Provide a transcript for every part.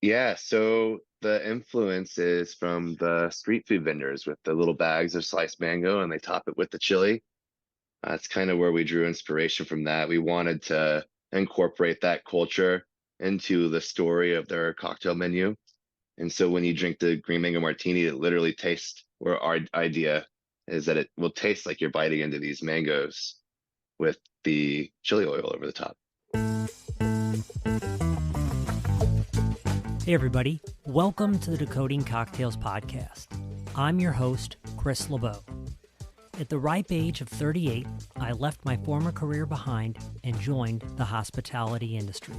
Yeah, so the influence is from the street food vendors with the little bags of sliced mango and they top it with the chili. That's kind of where we drew inspiration from that. We wanted to incorporate that culture into the story of their cocktail menu. And so when you drink the green mango martini, it literally tastes, or our idea is that it will taste like you're biting into these mangoes with the chili oil over the top. Hey, everybody. Welcome to the Decoding Cocktails podcast. I'm your host, Chris LeBeau. At the ripe age of 38, I left my former career behind and joined the hospitality industry.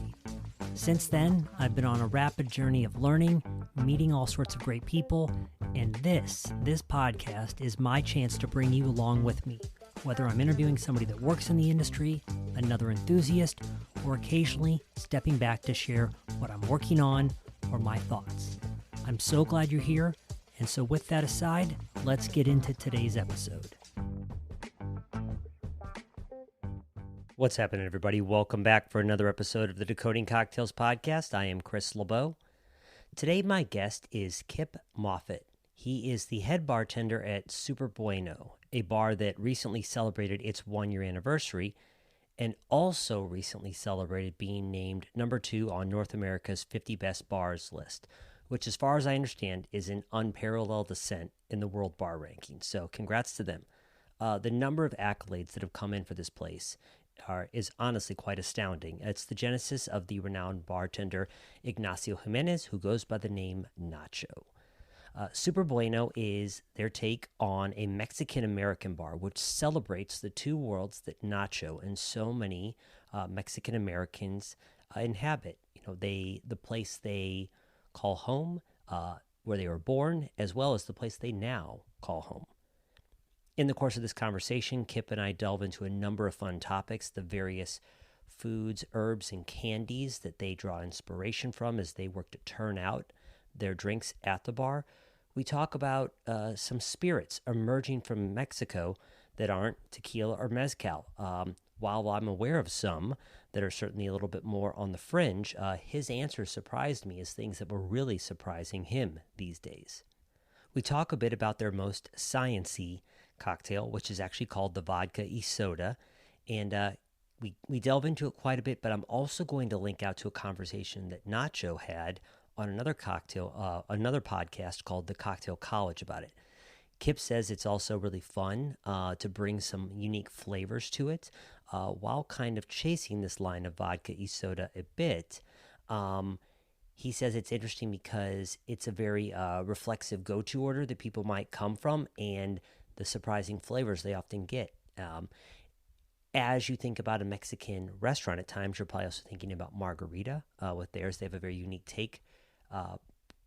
Since then, I've been on a rapid journey of learning, meeting all sorts of great people, and this podcast is my chance to bring you along with me, whether I'm interviewing somebody that works in the industry, another enthusiast, or occasionally stepping back to share what I'm working on or my thoughts. I'm so glad you're here, and so with that aside, let's get into today's episode. What's happening, everybody? Welcome back for another episode of the Decoding Cocktails podcast. I am Chris LeBeau. Today, my guest is Kip Moffitt. He is the head bartender at Superbueno, a bar that recently celebrated its one-year anniversary and also recently celebrated being named number 2 on North America's 50 Best Bars list, which, as far as I understand, is an unparalleled ascent in the world bar ranking. So congrats to them. The number of accolades that have come in for this place is honestly quite astounding. It's the genesis of the renowned bartender Ignacio Jimenez, who goes by the name Nacho. Superbueno is their take on a Mexican-American bar, which celebrates the two worlds that Nacho and so many Mexican-Americans inhabit. You know, the place they call home, where they were born, as well as the place they now call home. In the course of this conversation, Kip and I delve into a number of fun topics, the various foods, herbs, and candies that they draw inspiration from as they work to turn out their drinks at the bar. We talk about some spirits emerging from Mexico that aren't tequila or mezcal. While I'm aware of some that are certainly a little bit more on the fringe, his answer surprised me as things that were really surprising him these days. We talk a bit about their most science-y cocktail, which is actually called the vodka y soda, and we delve into it quite a bit, but I'm also going to link out to a conversation that Nacho had on another podcast called The Cocktail College about it. Kip says it's also really fun to bring some unique flavors to it while kind of chasing this line of vodka y soda a bit. He says it's interesting because it's a very reflexive go-to order that people might come from and the surprising flavors they often get. As you think about a Mexican restaurant, at times you're probably also thinking about margarita with theirs. They have a very unique take,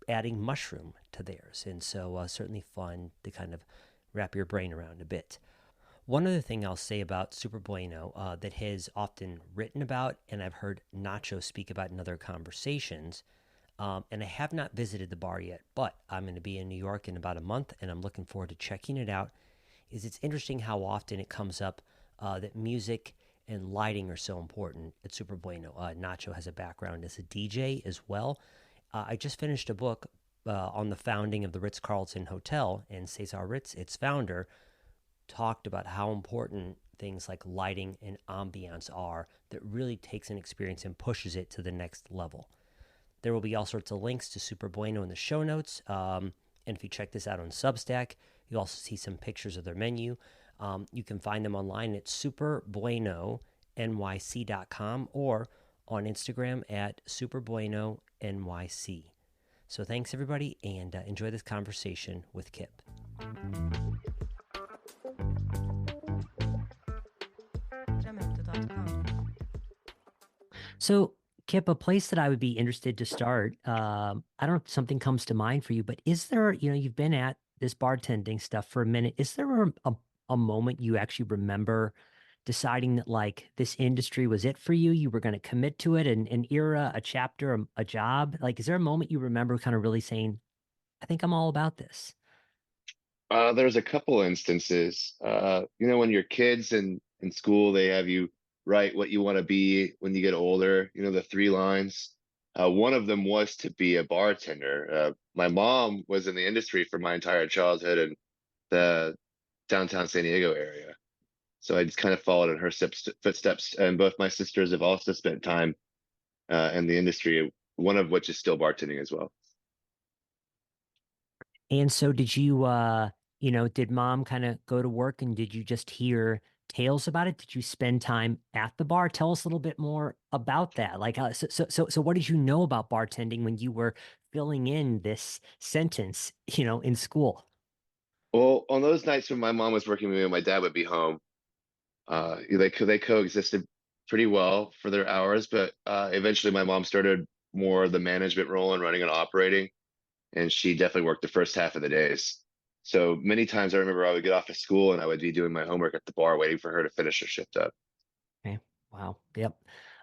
adding mushroom to theirs. And so certainly fun to kind of wrap your brain around a bit. One other thing I'll say about Superbueno that has often written about, and I've heard Nacho speak about in other conversations, and I have not visited the bar yet, but I'm going to be in New York in about a month, and I'm looking forward to checking it out, is it's interesting how often it comes up that music and lighting are so important at Superbueno. Nacho has a background as a DJ as well. I just finished a book on the founding of the Ritz-Carlton Hotel, and Cesar Ritz, its founder, talked about how important things like lighting and ambiance are that really takes an experience and pushes it to the next level. There will be all sorts of links to Superbueno in the show notes, and if you check this out on Substack, you'll also see some pictures of their menu. You can find them online at superbuenonyc.com or on Instagram at superbuenonyc. So thanks, everybody, and enjoy this conversation with Kip. So, Kip, a place that I would be interested to start, I don't know if something comes to mind for you, but is there, you've been at this bartending stuff for a minute. Is there a moment you actually remember deciding that like this industry was it for you? You were going to commit to it, an era, a chapter, a job? Like, is there a moment you remember kind of really saying, I think I'm all about this? There's a couple instances. When you're kids and in school, they have you write what you want to be when you get older. You know, the three lines. One of them was to be a bartender. My mom was in the industry for my entire childhood in the downtown San Diego area. So I just kind of followed in her footsteps. And both my sisters have also spent time in the industry, one of which is still bartending as well. And so did you did mom kind of go to work and did you just hear tales about it? Did you spend time at the bar? Tell us a little bit more about that. Like so what did you know about bartending when you were filling in this sentence, in school? Well, on those nights when my mom was working with me and my dad would be home, they coexisted pretty well for their hours, but eventually my mom started more of the management role and running and operating, and she definitely worked the first half of the days. So many times I remember I would get off of school and I would be doing my homework at the bar waiting for her to finish her shift up. Okay. Wow. Yep.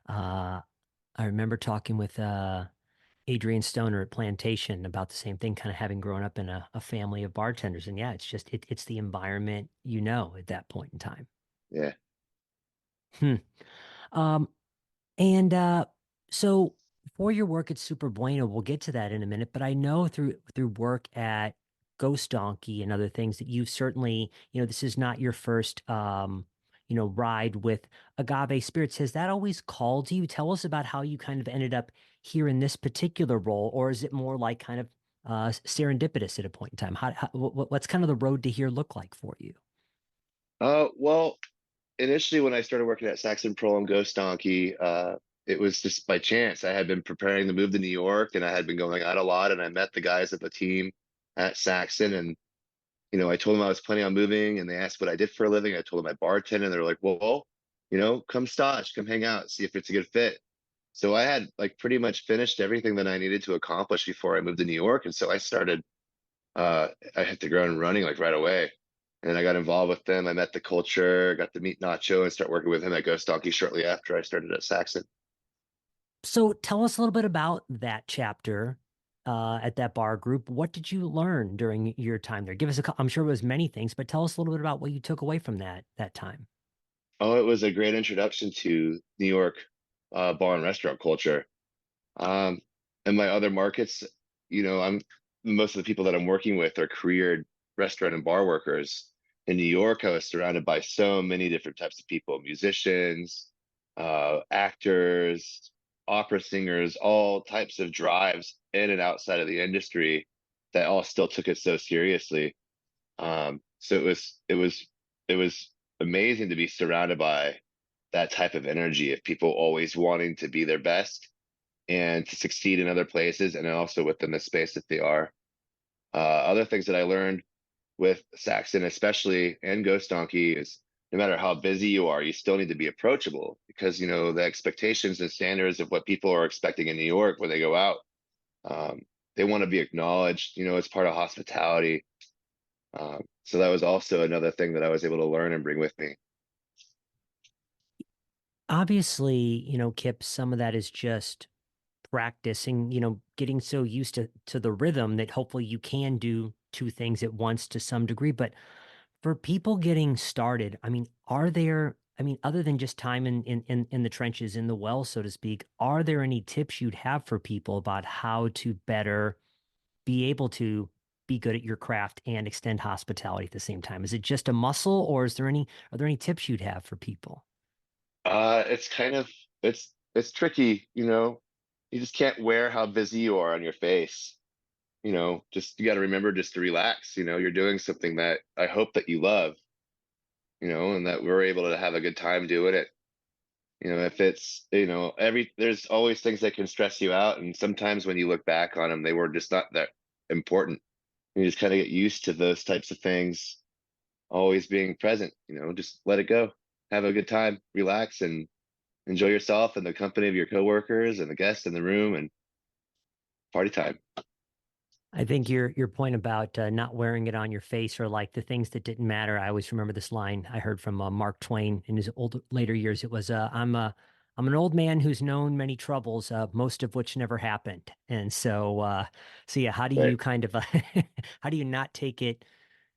Uh I remember talking with Adrian Stoner at Plantation about the same thing, kind of having grown up in a family of bartenders. And yeah, it's the environment at that point in time. Yeah. Hmm. Um, And so for your work at Superbueno, we'll get to that in a minute, but I know through work at Ghost Donkey and other things that you've certainly, this is not your first ride with agave spirits. Has that always called to you? Tell us about how you kind of ended up here in this particular role, or is it more like kind of serendipitous at a point in time? What's kind of the road to here look like for you? Well, initially when I started working at Saxon Pearl and Ghost Donkey, it was just by chance. I had been preparing to move to New York and I had been going out a lot and I met the guys at the team at Saxon and I told them I was planning on moving and they asked what I did for a living. I told them I bartend and they're like, well, come stash, come hang out, see if it's a good fit. So I had like pretty much finished everything that I needed to accomplish before I moved to New York. And so I hit the ground running like right away. And I got involved with them. I met the culture, got to meet Nacho and start working with him at Ghost Donkey shortly after I started at Saxon. So tell us a little bit about that chapter at that bar group. What did you learn during your time there? Give us I'm sure it was many things, but tell us a little bit about what you took away from that time. Oh, it was a great introduction to New York bar and restaurant culture. Um, and my other markets, I'm most of the people that I'm working with are career restaurant and bar workers. In New York, I was surrounded by so many different types of people, musicians, actors, opera singers, all types of drives in and outside of the industry that all still took it so seriously. So it was amazing to be surrounded by that type of energy of people always wanting to be their best and to succeed in other places and also within the space that they are. Other things that I learned with Saxon, especially and Ghost Donkey, is no matter how busy you are, you still need to be approachable because the expectations and standards of what people are expecting in New York when they go out, they want to be acknowledged, as part of hospitality. So that was also another thing that I was able to learn and bring with me. Obviously, Kip, some of that is just practicing, getting so used to the rhythm that hopefully you can do two things at once to some degree. But for people getting started, I mean, other than just time in the trenches, in the well, so to speak, are there any tips you'd have for people about how to better be able to be good at your craft and extend hospitality at the same time? Is it just a muscle, or are there any tips you'd have for people? It's kind of it's tricky, You just can't wear how busy you are on your face. Just you got to remember just to relax. You're doing something that I hope that you love, and that we're able to have a good time doing it. If it's, there's always things that can stress you out. And sometimes when you look back on them, they were just not that important. You just kind of get used to those types of things always being present, just let it go. Have a good time, relax, and enjoy yourself and the company of your coworkers and the guests in the room and party time. I think your point about not wearing it on your face or like the things that didn't matter. I always remember this line I heard from Mark Twain in his later years. It was, I'm an old man who's known many troubles, most of which never happened." And so yeah, how do Right. you kind of how do you not take it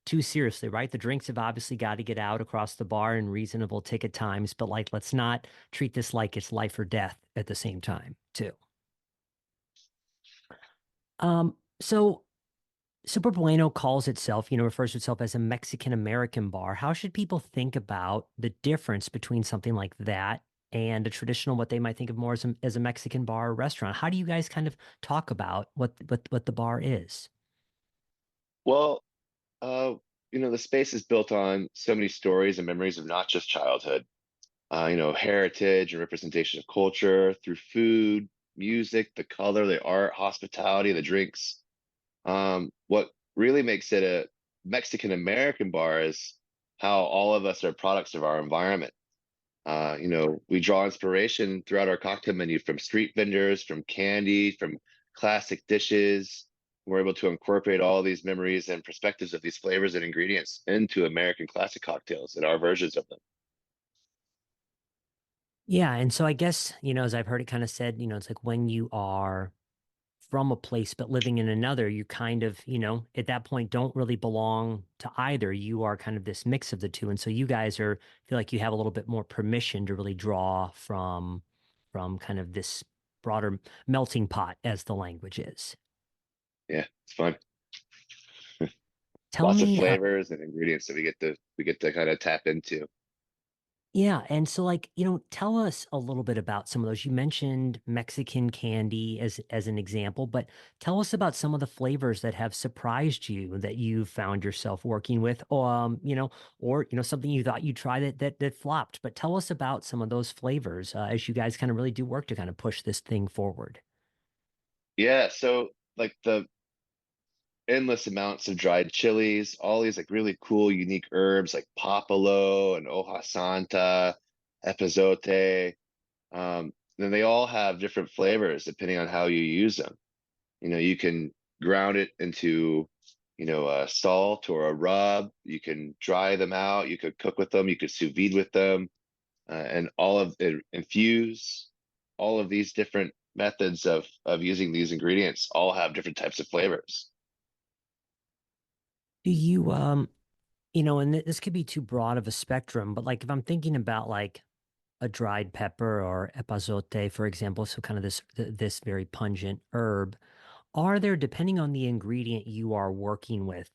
too seriously, right? The drinks have obviously got to get out across the bar in reasonable ticket times, but like let's not treat this like it's life or death at the same time, too. So Superbueno calls itself, refers to itself as a Mexican American bar. How should people think about the difference between something like that and a traditional, what they might think of more as a Mexican bar or restaurant? How do you guys kind of talk about what the bar is? Well, uh, the space is built on so many stories and memories of not just childhood, heritage and representation of culture through food, music, the color, the art, hospitality, the drinks. What really makes it a Mexican American bar is how all of us are products of our environment. We draw inspiration throughout our cocktail menu from street vendors, from candy, from classic dishes. We're able to incorporate all these memories and perspectives of these flavors and ingredients into American classic cocktails and our versions of them. Yeah, and so I guess, as I've heard it kind of said, it's like when you are from a place but living in another, you kind of, at that point don't really belong to either. You are kind of this mix of the two. And so you guys feel like you have a little bit more permission to really draw from kind of this broader melting pot as the language is. Yeah, it's fun. Tell Lots of me, flavors and ingredients that we get to kind of tap into. yeah, and so like, tell us a little bit about some of those. You mentioned Mexican candy as an example, but tell us about some of the flavors that have surprised you that you found yourself working with, or something you thought you'd try that flopped. But tell us about some of those flavors as you guys kind of really do work to kind of push this thing forward. Yeah, so like the endless amounts of dried chilies, all these like really cool, unique herbs like papalo and hoja santa, epazote. Then they all have different flavors depending on how you use them. You can ground it into, a salt or a rub. You can dry them out. You could cook with them. You could sous vide with them, and all of it infuse. All of these different methods of using these ingredients all have different types of flavors. Do you and this could be too broad of a spectrum, but like if I'm thinking about like a dried pepper or epazote, for example, so kind of this very pungent herb. Are there, depending on the ingredient you are working with,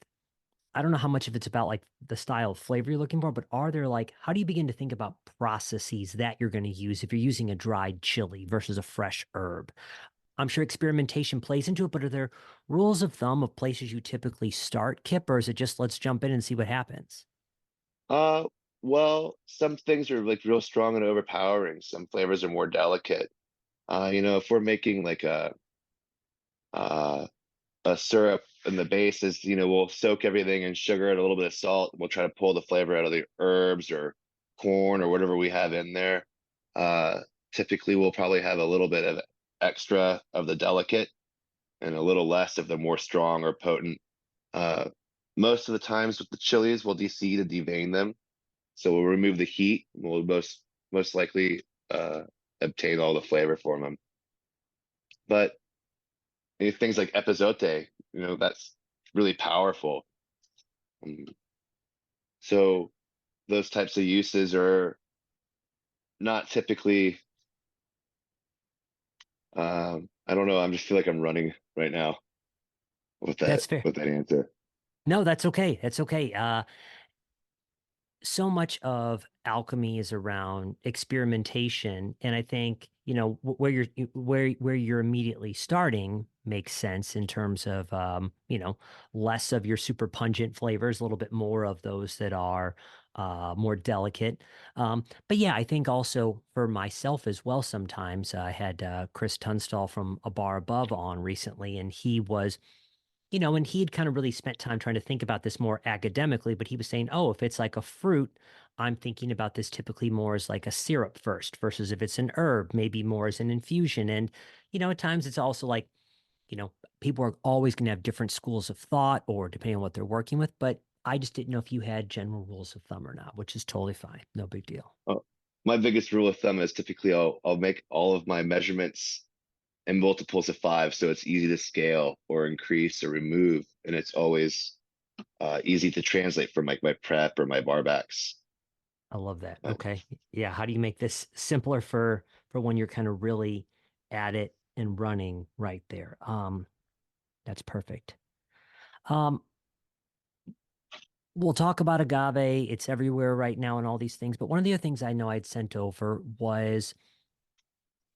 I don't know how much of it's about like the style of flavor you're looking for, but are there like, how do you begin to think about processes that you're going to use if you're using a dried chili versus a fresh herb? I'm sure experimentation plays into it, but are there rules of thumb of places you typically start, Kip, or is it just let's jump in and see what happens? Uh, well, some things are like real strong and overpowering. Some flavors are more delicate. If we're making like uh, a syrup and the base is, we'll soak everything in sugar and a little bit of salt. We'll try to pull the flavor out of the herbs or corn or whatever we have in there. Uh, Typically, we'll probably have a little bit of extra of the delicate and a little less of the more strong or potent. Uh, Most of the times with the chilies, we'll de-seed and devein them. So we'll remove the heat. We'll most likely obtain all the flavor from them. But things like epazote, that's really powerful. Um, So those types of uses are not typically. I don't know. I just feel like I'm running right now with that That's fair. with that answer. No, that's okay. That's okay. So much of alchemy is around experimentation, and I think where you're immediately starting makes sense in terms of less of your super pungent flavors, a little bit more of those that are more delicate. But yeah, I think also for myself as well, sometimes I had Chris Tunstall from a bar above on recently, and and he had kind of really spent time trying to think about this more academically, but he was saying, oh, if it's like a fruit, I'm thinking about this typically more as like a syrup first, versus if it's an herb, maybe more as an infusion. And, at times it's also like, you know, people are always going to have different schools of thought or depending on what they're working with. But I just didn't know if you had general rules of thumb or not, which is totally fine. No big deal. My biggest rule of thumb is typically I'll make all of my measurements in multiples of five, so it's easy to scale or increase or remove, and it's always easy to translate from like my prep or my barbacks. I love that. Uh, Okay. Yeah. How do you make this simpler for when you're kind of really at it and running right there? That's perfect. Um, we'll talk about agave. It's everywhere right now and all these things. But one of the other things I know I'd sent over was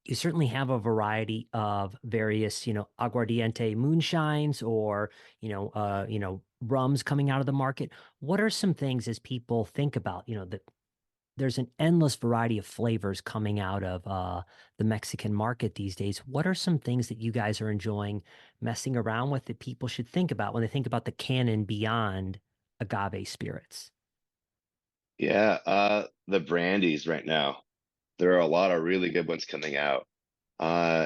you certainly have a variety of various, aguardiente moonshines or, rums coming out of the market. What are some things as people think about, that there's an endless variety of flavors coming out of the Mexican market these days. What are some things that you guys are enjoying messing around with that people should think about when they think about the canon beyond agave spirits? Yeah, the brandies right now. There are a lot of really good ones coming out.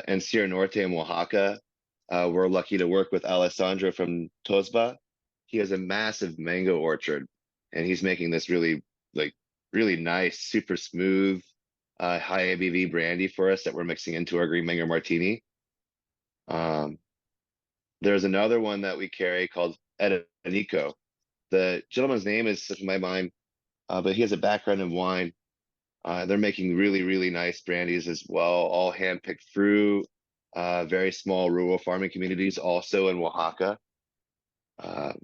In Sierra Norte in Oaxaca, we're lucky to work with Alessandro from Tosba. He has a massive mango orchard, and he's making this like, really nice, super smooth, high ABV brandy for us that we're mixing into our green mango martini. Um, there's another one that we carry called Edenico. The gentleman's name is slipping my mind, but he has a background in wine. They're making really, really nice brandies as well, all hand-picked fruit, very small rural farming communities also in Oaxaca. Uh,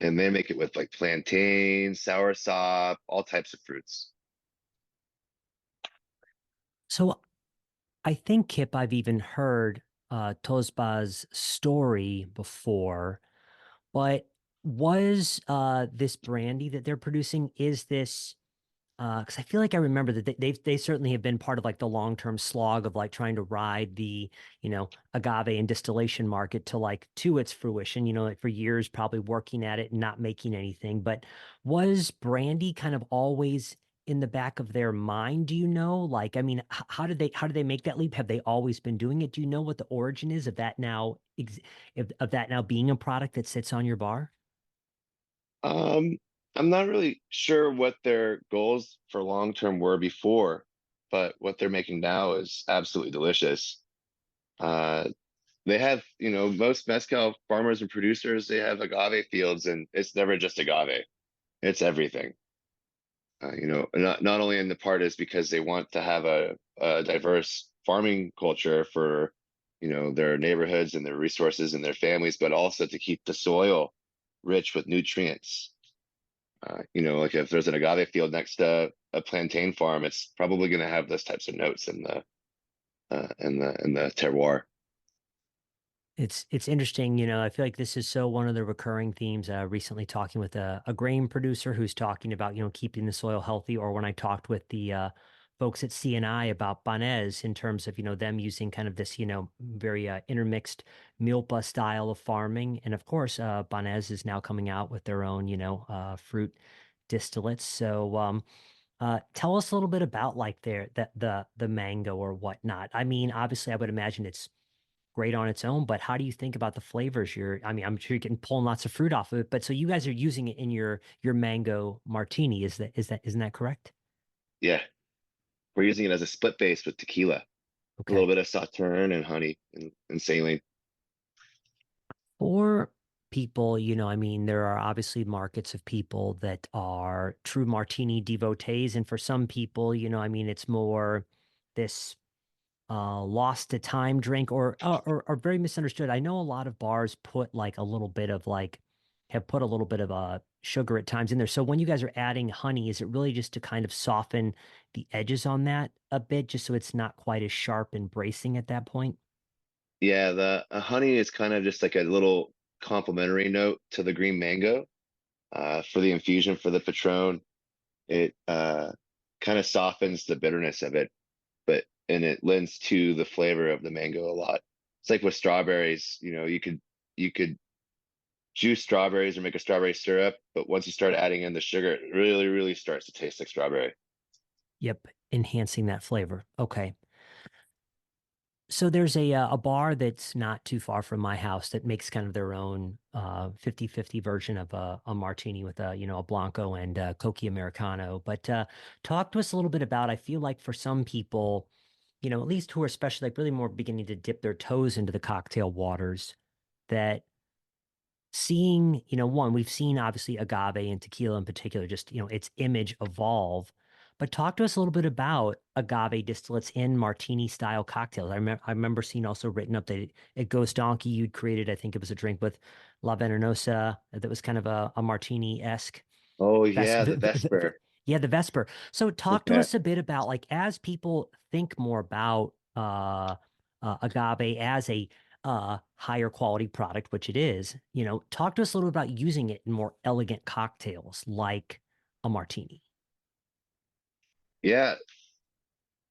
and they make it with like plantain, soursop, all types of fruits. So I think, Kip, I've even heard Tosba's story before, but was this brandy that they're producing, is this because I feel like I remember that they certainly have been part of like the long-term slog of like trying to ride the, agave and distillation market to like to its fruition, like for years probably working at it and not making anything. But was brandy kind of always in the back of their mind? Do you know? Like, I mean, how did they make that leap? Have they always been doing it? Do you know what the origin is of that now, of that now being a product that sits on your bar? Um, I'm not really sure what their goals for long term were before, but what they're making now is absolutely delicious. Uh, they have, most mezcal farmers and producers, they have agave fields, and it's never just agave. It's everything. Not only in the part is because they want to have a diverse farming culture for, their neighborhoods and their resources and their families, but also to keep the soil rich with nutrients. Like if there's an agave field next to a plantain farm, it's probably going to have those types of notes in the terroir. It's interesting, I feel like this is so one of the recurring themes. Recently talking with a grain producer who's talking about, keeping the soil healthy, or when I talked with the folks at CNI about Banez in terms of, them using kind of this, very intermixed milpa style of farming. And of course, Banez is now coming out with their own, fruit distillates. So tell us a little bit about like the mango or whatnot. I mean, obviously I would imagine it's great on its own, but how do you think about the flavors? I mean, I'm sure you can pull lots of fruit off of it, but so you guys are using it in your mango martini. Isn't that correct? Yeah, we're using it as a split base with tequila, a little Okay. bit of sauterne and honey and saline. For people, I mean, there are obviously markets of people that are true martini devotees, and for some people, I mean, it's more this lost to time drink or very misunderstood. I know a lot of bars put like a little bit of like have put a little bit of sugar at times in there. So when you guys are adding honey, is it really just to kind of soften the edges on that a bit, just so it's not quite as sharp and bracing at that point? Yeah, the honey is kind of just like a little complementary note to the green mango. For the infusion for the Patron, it kind of softens the bitterness of it, and it lends to the flavor of the mango a lot. It's like with strawberries, you could juice strawberries or make a strawberry syrup, but once you start adding in the sugar, it really, really starts to taste like strawberry. Yep, enhancing that flavor. Okay. So there's a bar that's not too far from my house that makes kind of their own 50-50 version of a martini with a Blanco and Cochi Americano. But talk to us a little bit about, I feel like for some people, at least who are especially like really more beginning to dip their toes into the cocktail waters, that seeing, one, we've seen obviously agave and tequila in particular, just, its image evolve. But talk to us a little bit about agave distillates in martini style cocktails. I remember seeing also written up that at Ghost Donkey you'd created, I think it was a drink with La Venenosa that was kind of a martini-esque. Oh Ves yeah, v the v v Vesper. Yeah, the Vesper. So talk to Yeah. us a bit about like as people think more about agave as a higher quality product, which it is, talk to us a little bit about using it in more elegant cocktails like a martini. Yeah.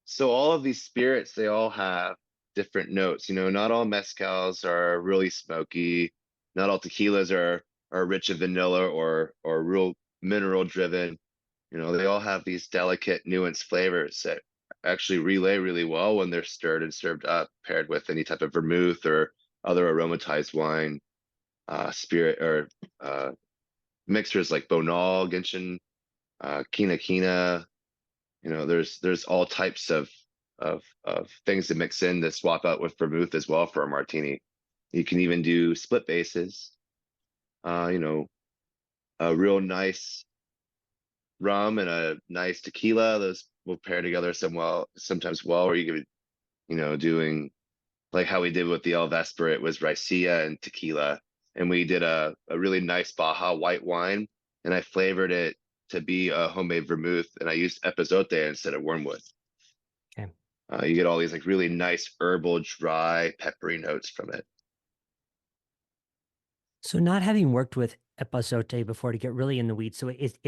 So all of these spirits, they all have different notes. Not all mezcals are really smoky. Not all tequilas are rich in vanilla or real mineral driven. They all have these delicate, nuanced flavors that actually relay really well when they're stirred and served up, paired with any type of vermouth or other aromatized wine, spirit or mixtures like Bonal, Genshin, Kina Kina. There's all types of things to mix in to swap out with vermouth as well for a martini. You can even do split bases. Uh, you know, a real nice rum and a nice tequila. Those will pair together sometimes well. Or you could, doing like how we did with the El Vesper. It was raicilla and tequila, and we did a really nice Baja white wine, and I flavored it to be a homemade vermouth, and I used epazote instead of wormwood. Okay. You get all these like really nice herbal, dry, peppery notes from it. So not having worked with epazote before to get really in the weeds, so it's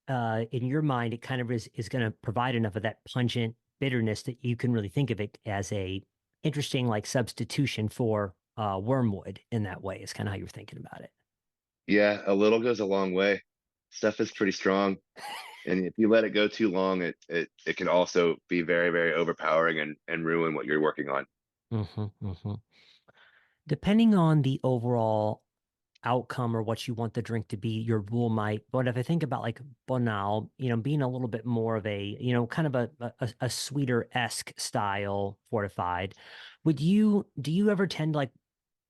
in your mind it kind of is going to provide enough of that pungent bitterness that you can really think of it as a interesting like substitution for wormwood in that way is kind of how you're thinking about it. Yeah, a little goes a long way. Stuff is pretty strong, and if you let it go too long, it can also be very, very overpowering and ruin what you're working on. Hmm. Depending on the overall outcome or what you want the drink to be, your rule might. But if I think about like Bonal, being a little bit more of a, kind of a sweeter-esque style fortified, do you ever tend to like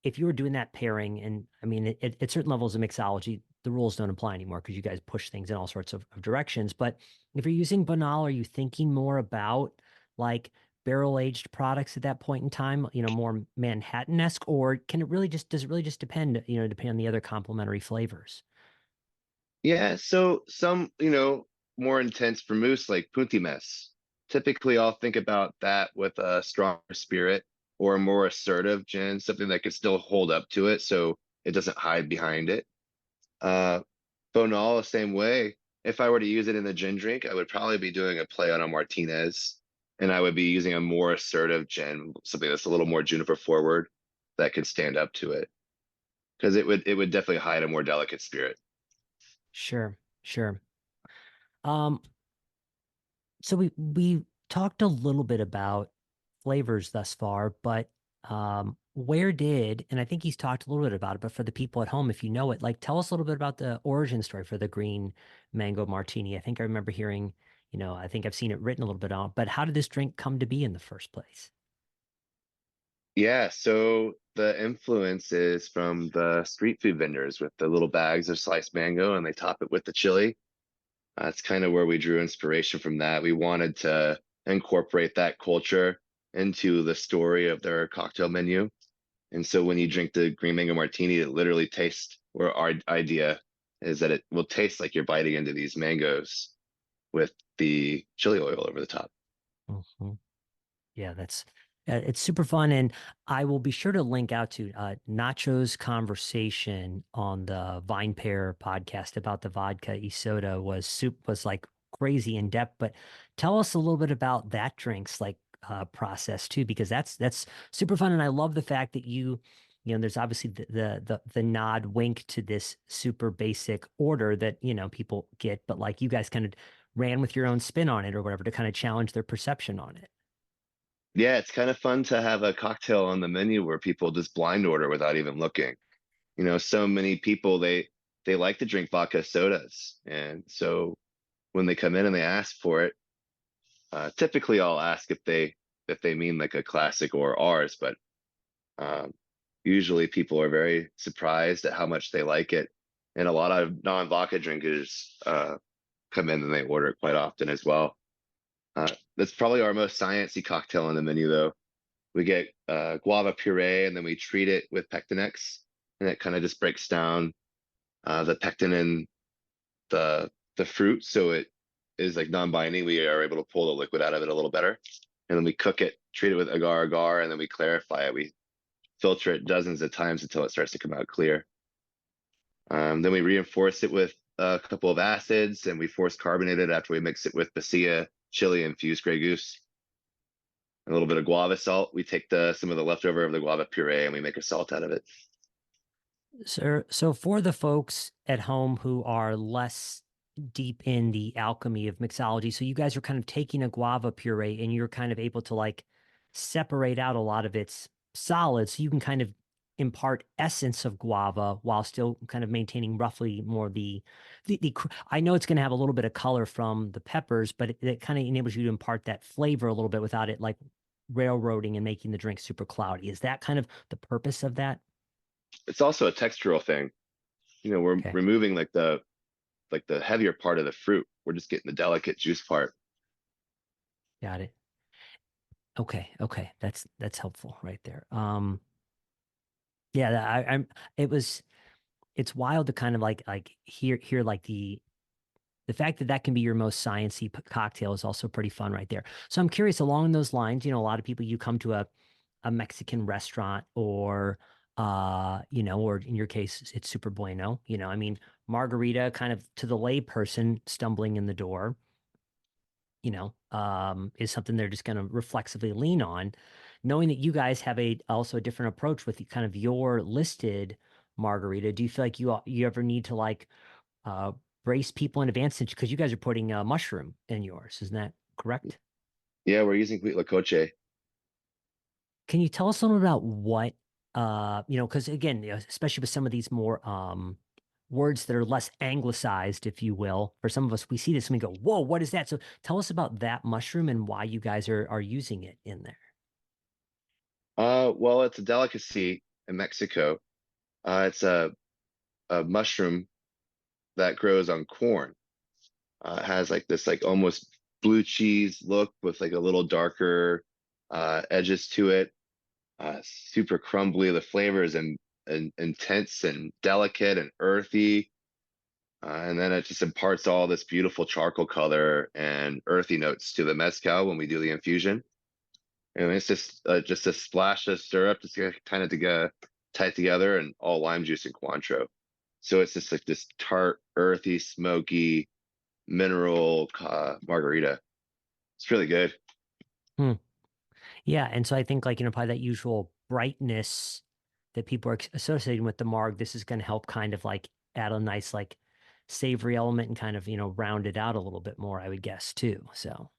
if you were doing that pairing, and I mean, at certain levels of mixology, the rules don't apply anymore because you guys push things in all sorts of directions. But if you're using Banal, are you thinking more about like barrel aged products at that point in time, more Manhattan-esque, or does it really just depend, depend on the other complementary flavors? Yeah, so some, more intense vermouths like Punti Mess. Typically, I'll think about that with a stronger spirit or a more assertive gin, something that could still hold up to it so it doesn't hide behind it. Uh, Bonal, the same way. If I were to use it in the gin drink, I would probably be doing a play on a Martinez, and I would be using a more assertive gin, something that's a little more juniper forward that could stand up to it, because it would definitely hide a more delicate spirit. Sure, sure. Um, So we talked a little bit about flavors thus far, but where did, and I think he's talked a little bit about it, but for the people at home, if you know it, like tell us a little bit about the origin story for the green mango martini. I think I remember hearing, I think I've seen it written a little bit on, but how did this drink come to be in the first place? Yeah, so the influence is from the street food vendors with the little bags of sliced mango, and they top it with the chili. That's kind of where we drew inspiration from that. We wanted to incorporate that culture into the story of their cocktail menu. And so when you drink the green mango martini, it literally tastes, or our idea is that it will taste like you're biting into these mangoes with the chili oil over the top. Mhm. Yeah, that's it's super fun, and I will be sure to link out to Nacho's conversation on the Vine Pair podcast about the vodka soda was like crazy in depth. But tell us a little bit about that drink's like process too, because that's super fun, and I love the fact that there's obviously the nod wink to this super basic order that people get, but like you guys kind of ran with your own spin on it or whatever to kind of challenge their perception on it. Yeah, it's kind of fun to have a cocktail on the menu where people just blind order without even looking. So many people they like to drink vodka sodas, and so when they come in and they ask for it, typically I'll ask if they mean like a classic or ours, but um, usually people are very surprised at how much they like it, and a lot of non-vodka drinkers come in and they order it quite often as well. That's probably our most sciencey cocktail on the menu, though. We get guava puree and then we treat it with Pectinex, and it kind of just breaks down the pectin in the fruit, so it is like non-binding. We are able to pull the liquid out of it a little better, and then we cook it, treat it with agar agar, and then we clarify it. We filter it dozens of times until it starts to come out clear. Then we reinforce it with a couple of acids, and we force carbonate it after we mix it with Bacia chili infused Grey Goose. A little bit of guava salt. We take some of the leftover of the guava puree and we make a salt out of it. So for the folks at home who are less deep in the alchemy of mixology, so you guys are kind of taking a guava puree and you're kind of able to like separate out a lot of its solids, so you can kind of impart essence of guava while still kind of maintaining roughly more I know it's going to have a little bit of color from the peppers, but it kind of enables you to impart that flavor a little bit without it like railroading and making the drink super cloudy. Is that kind of the purpose of that? It's also a textural thing. We're Okay, removing like the heavier part of the fruit. We're just getting the delicate juice part. got it. Okay, that's helpful right there. Yeah, it was it's wild to kind of like hear like the fact that that can be your most sciencey cocktail is also pretty fun right there. So I'm curious along those lines, a lot of people you come to a Mexican restaurant or or in your case it's Superbueno, I mean margarita kind of to the lay person stumbling in the door, is something they're just going to reflexively lean on, knowing that you guys have also a different approach with kind of your listed margarita. Do you feel like you ever need to like uh, brace people in advance because you guys are putting a mushroom in yours? Isn't that correct? Yeah, we're using Huitlacoche. Can you tell us a little about what, because again, especially with some of these more words that are less anglicized, if you will, for some of us, we see this and we go, whoa, what is that? So tell us about that mushroom and why you guys are using it in there. Well, it's a delicacy in Mexico. It's a mushroom that grows on corn. It has like this like almost blue cheese look with like a little darker edges to it. Super crumbly. The flavor is intense and delicate and earthy. And then it just imparts all this beautiful charcoal color and earthy notes to the mezcal when we do the infusion. And it's just a splash of syrup, just kind of to get tied together, and all lime juice and Cointreau. So it's just like this tart, earthy, smoky, mineral margarita. It's really good. Hmm. Yeah, and so I think like, probably that usual brightness that people are associating with the marg, this is going to help kind of like add a nice like savory element and kind of, round it out a little bit more, I would guess too. So,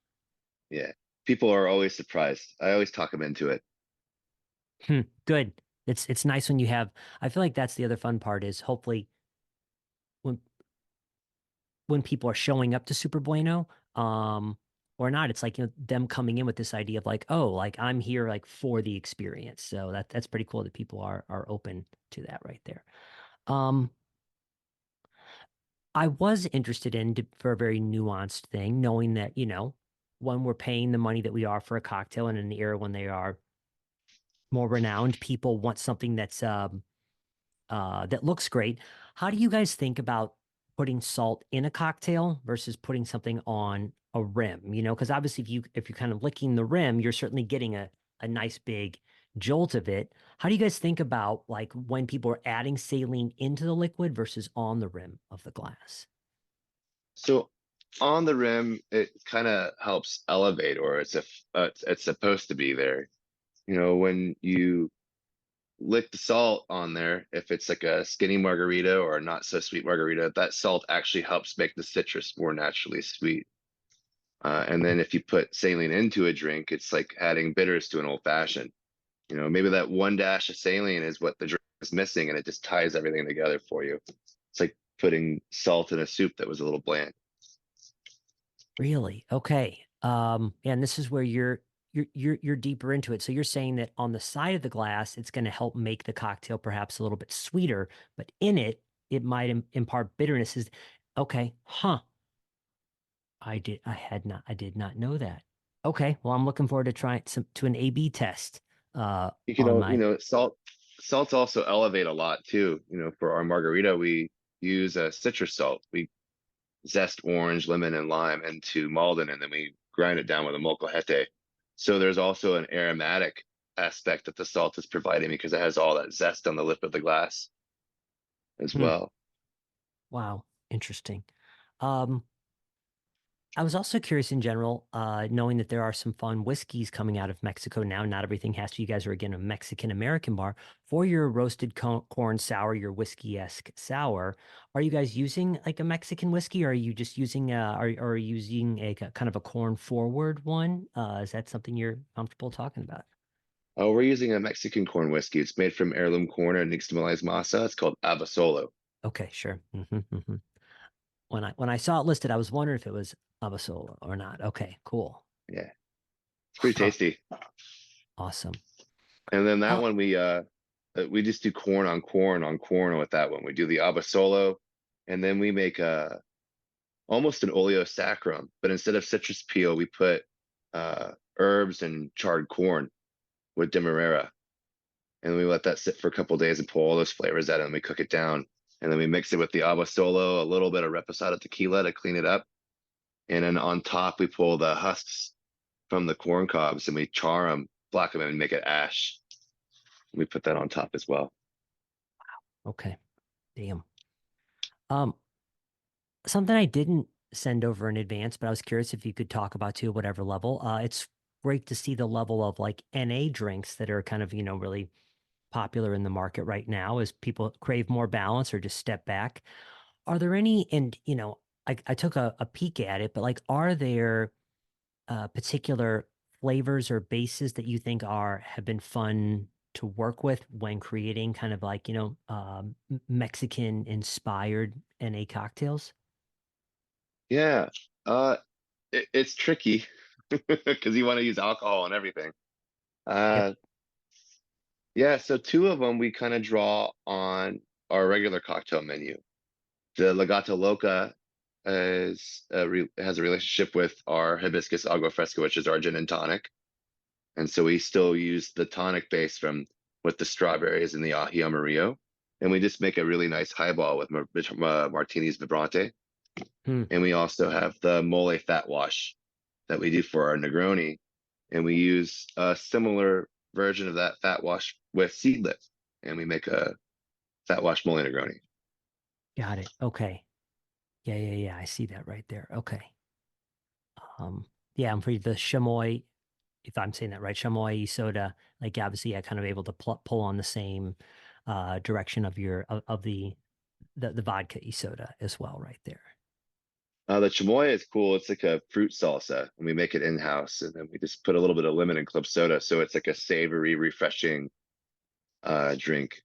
Yeah. People are always surprised. I always talk them into it. good. It's nice when you have, I feel like that's the other fun part is hopefully when people are showing up to Super Bueno, or not, it's like, them coming in with this idea of like, oh, like I'm here like for the experience. So that's pretty cool that people are open to that right there. Um, I was interested in for a very nuanced thing, knowing that, when we're paying the money that we are for a cocktail and in the era when they are more renowned, people want something that looks great. How do you guys think about putting salt in a cocktail versus putting something on a rim? Because obviously if you're kind of licking the rim, you're certainly getting a nice big jolt of it. How do you guys think about like when people are adding saline into the liquid versus on the rim of the glass? So on the rim, it kind of helps elevate, or it's supposed to be there. When you lick the salt on there, if it's like a skinny margarita or a not so sweet margarita, that salt actually helps make the citrus more naturally sweet. And then if you put saline into a drink, it's like adding bitters to an old fashioned. Maybe that one dash of saline is what the drink is missing, and it just ties everything together for you. It's like putting salt in a soup that was a little bland. Really? Okay. Yeah, and this is where you're deeper into it. So you're saying that on the side of the glass, it's going to help make the cocktail perhaps a little bit sweeter, but in it, it might impart bitterness. Okay, huh? I did not know that. Okay, well, I'm looking forward to trying to an A/B test You can, on you my. know, salts also elevate a lot too. You know, for our margarita, we use a citrus salt. We zest orange, lemon, and lime into Malden, and then we grind it down with a molcajete. So there's also an aromatic aspect that the salt is providing because it has all that zest on the lip of the glass as Hmm, well. wow, interesting. Um, I was also curious in general, knowing that there are some fun whiskeys coming out of Mexico now. Not everything has to. You guys are again a Mexican American bar for your roasted corn sour, your whiskey-esque sour. Are you guys using like a Mexican whiskey, or are you just using are you using a kind of a corn forward one? Is that something you're comfortable talking about? Oh, we're using a Mexican corn whiskey. It's made from heirloom corn and nixtamalized masa. It's called Abasolo. Okay, sure. When I saw it listed, I was wondering if it was Abasolo or not. Okay, cool. Yeah, it's pretty tasty. Awesome. And then that Uh, one we just do corn on corn on corn with that one. We do the Abasolo, and then we make a almost an oleo sacrum, but instead of citrus peel, we put herbs and charred corn with demerara, and we let that sit for a couple days and pull all those flavors out, and we cook it down, and then we mix it with the Abasolo, a little bit of reposado tequila to clean it up, and then on top we pull the husks from the corn cobs and we char them, black them, and make it ash. We put that on top as well. okay, damn. Um, Something I didn't send over in advance, but I was curious if you could talk about too, whatever level. It's great to see the level of like NA drinks that are kind of, really popular in the market right now as people crave more balance or just step back. Are there any, and I took a peek at it, but like, are there particular flavors or bases that you think have been fun to work with when creating kind of like, Mexican inspired NA cocktails? Yeah, uh, it's tricky because you want to use alcohol and everything. Yep. Uh, yeah, so two of them we kind of draw on our regular cocktail menu. The Legato Loca has a relationship with our hibiscus agua fresca, which is our gin and tonic, and so we still use the tonic base from with the strawberries and the aji amarillo, and we just make a really nice highball with martinis vibrante. Hmm. And we also have the mole fat wash that we do for our Negroni. And we use a similar version of that fat wash with seedlet. And we make a fat wash mole Negroni. Got it. Okay. Yeah, yeah, yeah. I see that right there. Okay. Yeah, I'm for the chamoy, if I'm saying that right, chamoy soda, like obviously I kind of able to pull on the same direction of the vodka soda as well, right there. The chamoy is cool. It's like a fruit salsa, and we make it in-house. And then we just put a little bit of lemon and club soda. So it's like a savory, refreshing drink.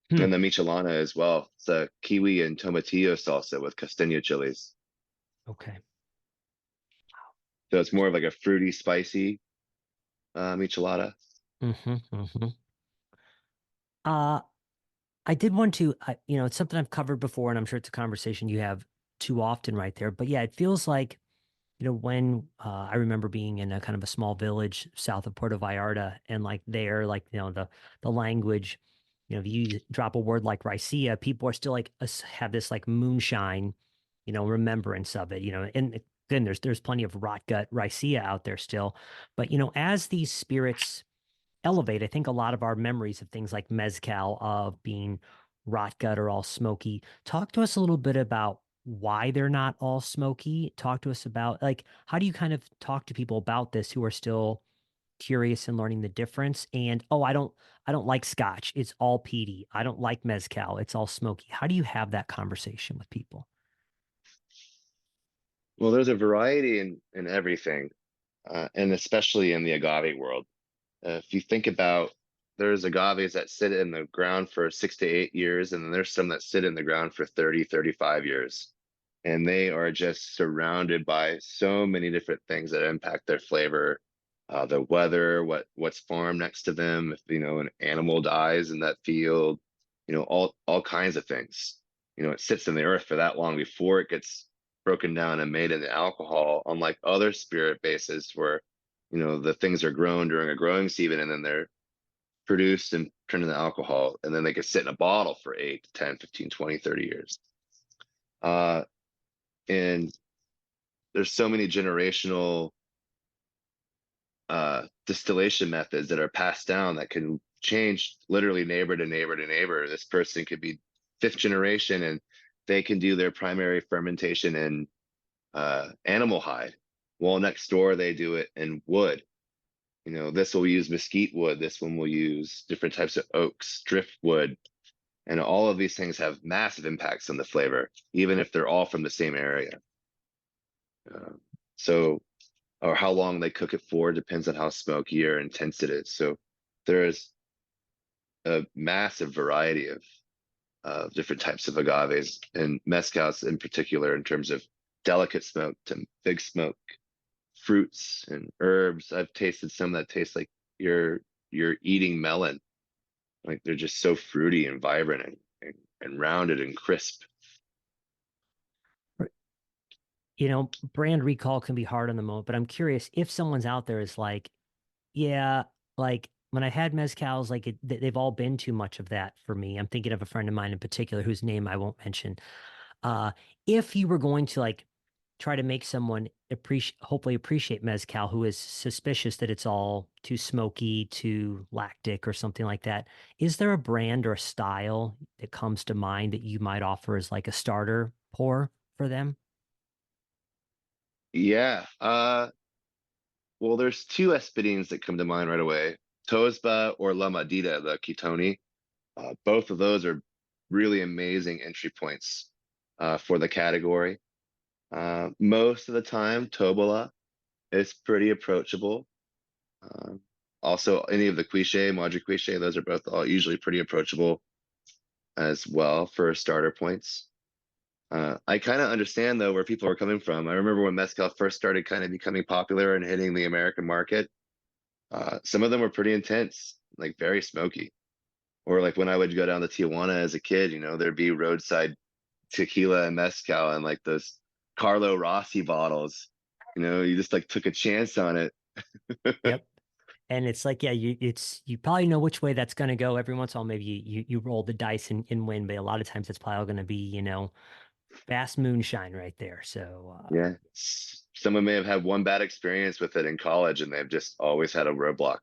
Hmm. And the michelada as well. It's a kiwi and tomatillo salsa with castaño chilies. Okay. So it's more of like a fruity, spicy michelada. Mm-hmm, mm-hmm. Uh, I did want to, it's something I've covered before, and I'm sure it's a conversation you have too often right there. But yeah, it feels like when I remember being in a kind of a small village south of Puerto Vallarta, and like there, like the language, if you drop a word like Ricea, people are still like have this like moonshine, remembrance of it, and then there's plenty of rot gut Ricea out there still, but as these spirits elevate, I think a lot of our memories of things like mezcal of being rot gut or all smoky. Talk to us a little bit about why they're not all smoky. Talk to us about like how do you kind of talk to people about this who are still curious and learning the difference? And oh, I don't like scotch. It's all peaty. I don't like mezcal. It's all smoky. How do you have that conversation with people? Well, there's a variety in everything, and especially in the agave world. If you think about, there's agaves that sit in the ground for 6 to 8 years, and then there's some that sit in the ground for 30, 35 years. And they are just surrounded by so many different things that impact their flavor, the weather, what's farmed next to them, if an animal dies in that field, all kinds of things. It sits in the earth for that long before it gets broken down and made into alcohol, unlike other spirit bases where, the things are grown during a growing season and then they're produced and turned into alcohol, and then they could sit in a bottle for 8 to 10, 15, 20, 30 years. Uh, and there's so many generational distillation methods that are passed down that can change literally neighbor to neighbor to neighbor. This person could be fifth generation and they can do their primary fermentation in animal hide. Well, next door they do it in wood. This will use mesquite wood. This one will use different types of oaks, driftwood, and all of these things have massive impacts on the flavor, even if they're all from the same area. Uh, so or how long they cook it for depends on how smoky or intense it is. So there's a massive variety of different types of agaves and mezcals in particular in terms of delicate smoke to big smoke, fruits and herbs. I've tasted some that taste like you're eating melon. Like they're just so fruity and vibrant and rounded and crisp. Brand recall can be hard on the moment, but I'm curious if someone's out there is like, yeah, like when I had mezcals, like they've all been too much of that for me. I'm thinking of a friend of mine in particular whose name I won't mention. Uh, if you were going to like try to make someone hopefully appreciate mezcal who is suspicious that it's all too smoky, too lactic or something like that, is there a brand or a style that comes to mind that you might offer as like a starter pour for them? Yeah. Well, there's two espadines that come to mind right away. Tosba or La Madida, the Kitoni. Both of those are really amazing entry points for the category. Most of the time, Tobola is pretty approachable. Um, Also, any of the Quiche, Madre Quiche, those are both all usually pretty approachable as well for starter points. I kind of understand though where people are coming from. I remember when mezcal first started kind of becoming popular and hitting the American market. Some of them were pretty intense, like very smoky. Or like when I would go down to Tijuana as a kid, there'd be roadside tequila and mezcal and like those Carlo Rossi bottles. You just like took a chance on it. Yep. And it's like, yeah, you probably know which way that's going to go. Every once in a while, maybe you roll the dice and win, but a lot of times it's probably going to be, fast moonshine right there. So, Yeah. Someone may have had one bad experience with it in college and they've just always had a roadblock.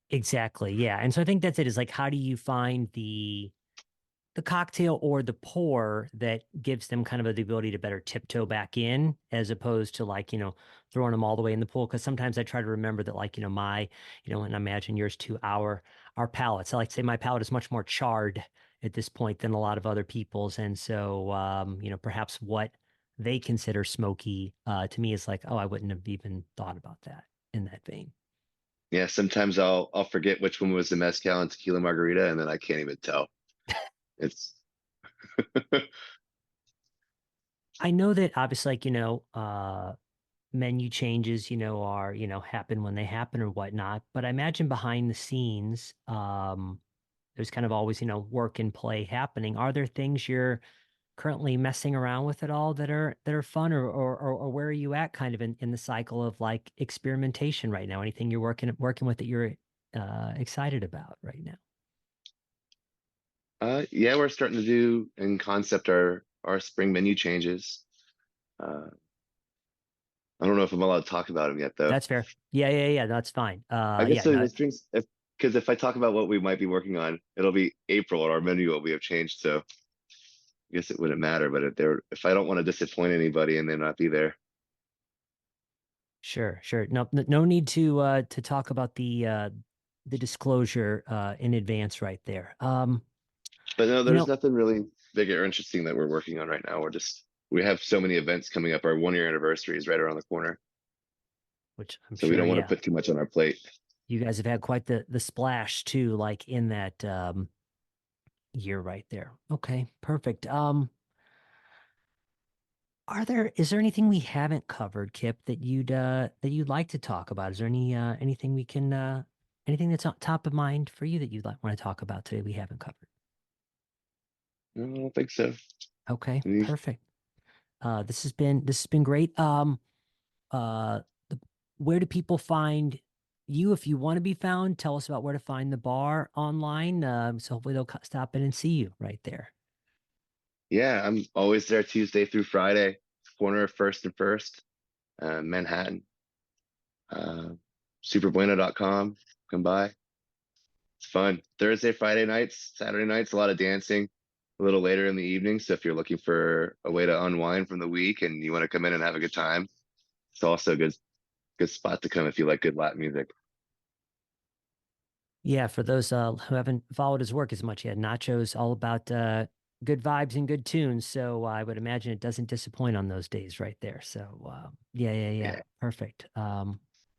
exactly. Yeah. And so I think that's it is like, how do you find the cocktail or the pour that gives them kind of the ability to better tiptoe back in as opposed to like, throwing them all the way in the pool. Cause sometimes I try to remember that like, and I imagine yours too, our palates. I like to say my palate is much more charred at this point than a lot of other people's. And so, perhaps what they consider smoky, to me is like, oh, I wouldn't have even thought about that in that vein. Yeah, sometimes I'll forget which one was the mezcal and tequila margarita, and then I can't even tell. It's I know that obviously, like, menu changes, are, happen when they happen or whatnot. But I imagine behind the scenes, there's kind of always, work and play happening. Are there things you're currently messing around with at all that are fun or where are you at kind of in the cycle of like experimentation right now? Anything you're working with that you're excited about right now? yeah, we're starting to do in concept our spring menu changes. Uh, I don't know if I'm allowed to talk about them yet, though. That's fair. Yeah, yeah, yeah. That's fine. I guess Yeah, so. no, The strings, if because if I talk about what we might be working on, it'll be April, and our menu will be have changed. So I guess it wouldn't matter. But if I don't want to disappoint anybody and then not be there, sure, sure. No, no need to talk about the disclosure in advance right there. but no, You there's know, nothing really big or interesting that we're working on right now. We have so many events coming up. Our 1 year anniversary is right around the corner, which I'm so we sure, don't want to yeah, put too much on our plate. you guys have had quite the splash too, like in that year right there. Okay, perfect. Is there anything we haven't covered, Kip, that you'd like to talk about? Is there anything we can anything that's on top of mind for you that you'd like want to talk about today we haven't covered? No, I don't think so. Okay, Any- perfect. This has been great. Uh, the, where do people find you if you want to be found? Tell us about where to find the bar online. So hopefully they'll stop in and see you right there. Yeah, I'm always there Tuesday through Friday, corner of First and First, Manhattan. Uh, Superbueno.com. Come by. It's fun. Thursday, Friday nights, Saturday nights, a lot of dancing a little later in the evening. So if you're looking for a way to unwind from the week and you want to come in and have a good time, it's also a good spot to come if you like good Latin music. Yeah, for those who haven't followed his work as much yet, Nacho's all about good vibes and good tunes. So I would imagine it doesn't disappoint on those days right there. So yeah, Yeah. perfect.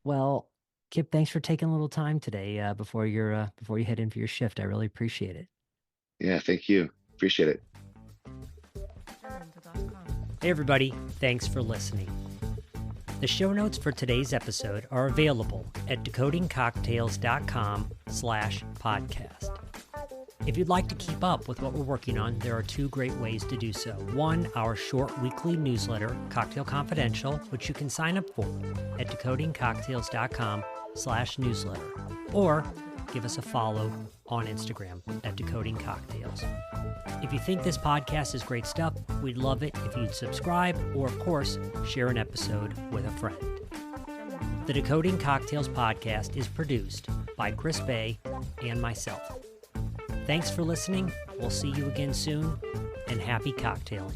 Well, Kip, thanks for taking a little time today before you head in for your shift. I really appreciate it. Yeah, thank you. Appreciate it. Hey everybody, thanks for listening. The show notes for today's episode are available at decodingcocktails.com/podcast. If you'd like to keep up with what we're working on, there are two great ways to do so. One, our short weekly newsletter, Cocktail Confidential, which you can sign up for at decodingcocktails.com/newsletter. Or give us a follow on Instagram at Decoding Cocktails. If you think this podcast is great stuff, we'd love it if you'd subscribe or, of course, share an episode with a friend. The Decoding Cocktails podcast is produced by Chris Bay and myself. Thanks for listening. We'll see you again soon, and happy cocktailing.